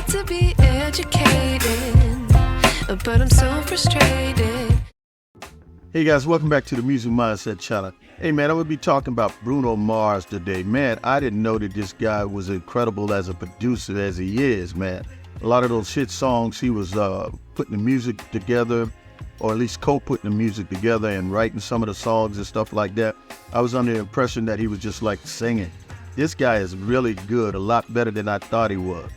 to be educated, but I'm so frustrated. Hey guys, welcome back to the Music Mindset channel. Hey man, I'm going to be talking about Bruno Mars today. Man, I didn't know that this guy was incredible as a producer as he is, man. A lot of those hit songs, he was putting the music together, or at least co-putting the music together and writing some of the songs and stuff like that. I was under the impression that he was just like singing. This guy is really good, a lot better than I thought he was.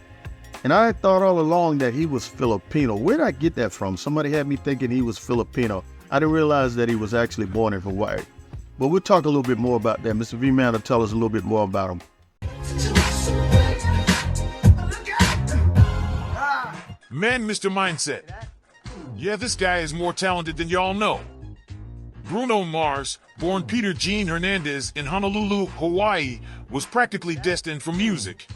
And I thought all along that he was Filipino. Where did I get that from? Somebody had me thinking he was Filipino. I didn't realize that he was actually born in Hawaii. But we'll talk a little bit more about that. Mr. V-Man will tell us a little bit more about him. Man, Mr. Mindset. Yeah, this guy is more talented than y'all know. Bruno Mars, born Peter Gene Hernandez in Honolulu, Hawaii, was practically destined for music.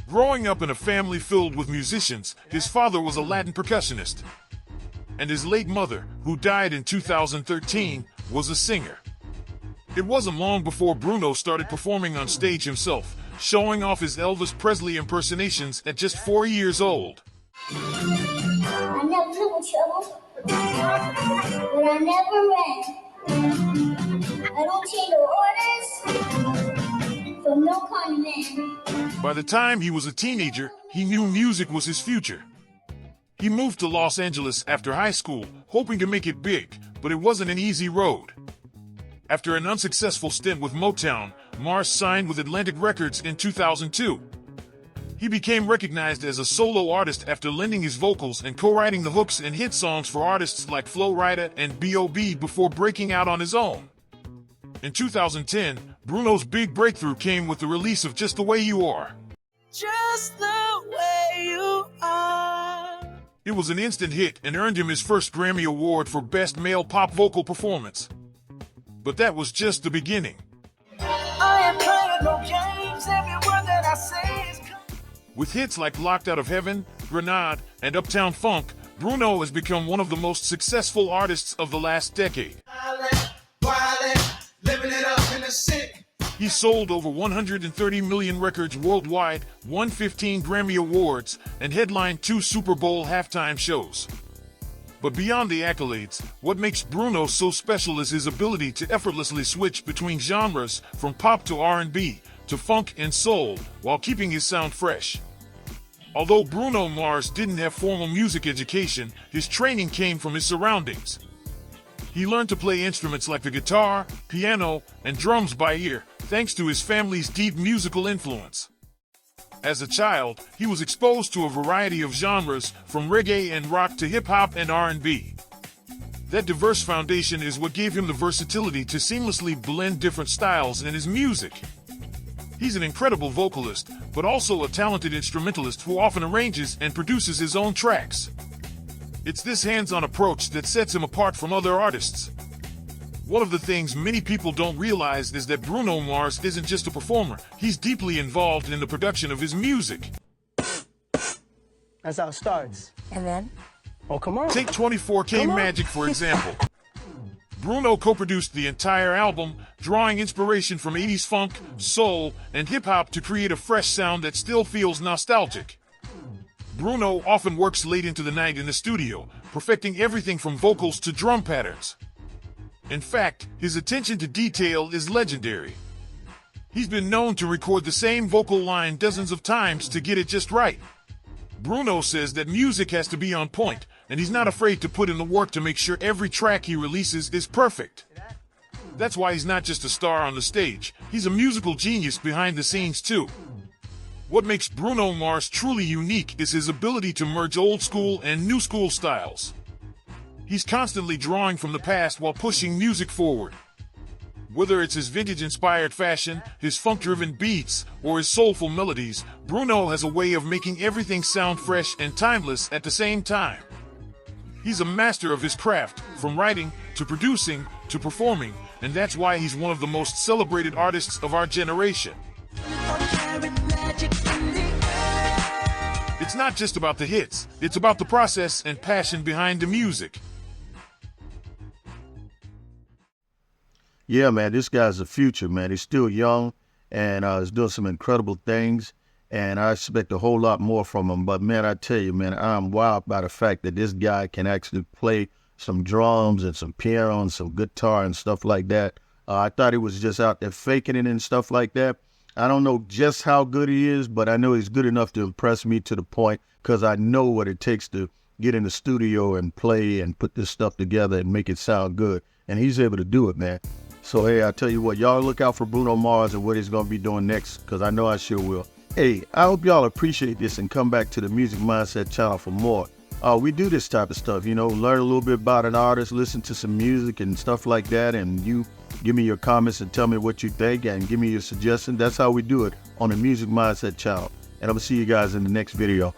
Growing up in a family filled with musicians, his father was a Latin percussionist, and his late mother, who died in 2013, was a singer. It wasn't long before Bruno started performing on stage himself, showing off his Elvis Presley impersonations at just 4 years old. I never knew what trouble, but I never ran. I don't take no orders from no kind man. By the time he was a teenager, he knew music was his future. He moved to Los Angeles after high school, hoping to make it big, but it wasn't an easy road. After an unsuccessful stint with Motown, Mars signed with Atlantic Records in 2002. He became recognized as a solo artist after lending his vocals and co-writing the hooks and hit songs for artists like Flo Rida and B.O.B. before breaking out on his own. In 2010, Bruno's big breakthrough came with the release of Just the Way You Are. Just the way you are. It was an instant hit and earned him his first Grammy Award for Best Male Pop Vocal Performance. But that was just the beginning. I am playing no games, every word that I say is... With hits like Locked Out of Heaven, Grenade, and Uptown Funk, Bruno has become one of the most successful artists of the last decade. Living it up in the city. He sold over 130 million records worldwide, won 15 Grammy Awards, and headlined 2 Super Bowl halftime shows. But beyond the accolades, what makes Bruno so special is his ability to effortlessly switch between genres, from pop to R&B, to funk and soul, while keeping his sound fresh. Although Bruno Mars didn't have formal music education, his training came from his surroundings. He learned to play instruments like the guitar, piano, and drums by ear, thanks to his family's deep musical influence. As a child, he was exposed to a variety of genres, from reggae and rock to hip-hop and R&B. That diverse foundation is what gave him the versatility to seamlessly blend different styles in his music. He's an incredible vocalist, but also a talented instrumentalist who often arranges and produces his own tracks. It's this hands-on approach that sets him apart from other artists. One of the things many people don't realize is that Bruno Mars isn't just a performer, he's deeply involved in the production of his music. That's how it starts. And then? Oh, come on. Take 24K Magic, for example. Bruno co-produced the entire album, drawing inspiration from 80s funk, soul, and hip-hop to create a fresh sound that still feels nostalgic. Bruno often works late into the night in the studio, perfecting everything from vocals to drum patterns. In fact, his attention to detail is legendary. He's been known to record the same vocal line dozens of times to get it just right. Bruno says that music has to be on point, and he's not afraid to put in the work to make sure every track he releases is perfect. That's why he's not just a star on the stage, he's a musical genius behind the scenes too. What makes Bruno Mars truly unique is his ability to merge old school and new school styles. He's constantly drawing from the past while pushing music forward. Whether it's his vintage-inspired fashion, his funk-driven beats, or his soulful melodies, Bruno has a way of making everything sound fresh and timeless at the same time. He's a master of his craft, from writing, to producing, to performing, and that's why he's one of the most celebrated artists of our generation. It's not just about the hits, it's about the process and passion behind the music. Yeah, man, this guy's the future, man. He's still young and he's doing some incredible things. and I expect a whole lot more from him. But man, I tell you, man, I'm wowed by the fact that this guy can actually play some drums and some piano and some guitar and stuff like that. I thought he was just out there faking it and stuff like that. I don't know just how good he is, but I know he's good enough to impress me to the point, because I know what it takes to get in the studio and play and put this stuff together and make it sound good. And he's able to do it, man. So, hey, I tell you what, y'all look out for Bruno Mars and what he's going to be doing next, because I know I sure will. Hey, I hope y'all appreciate this and come back to the Music Mindset channel for more. We do this type of stuff, you know, learn a little bit about an artist, listen to some music and stuff like that, and you give me your comments and tell me what you think and give me your suggestions. That's how we do it on the Music Mindset channel. And I'm going to see you guys in the next video.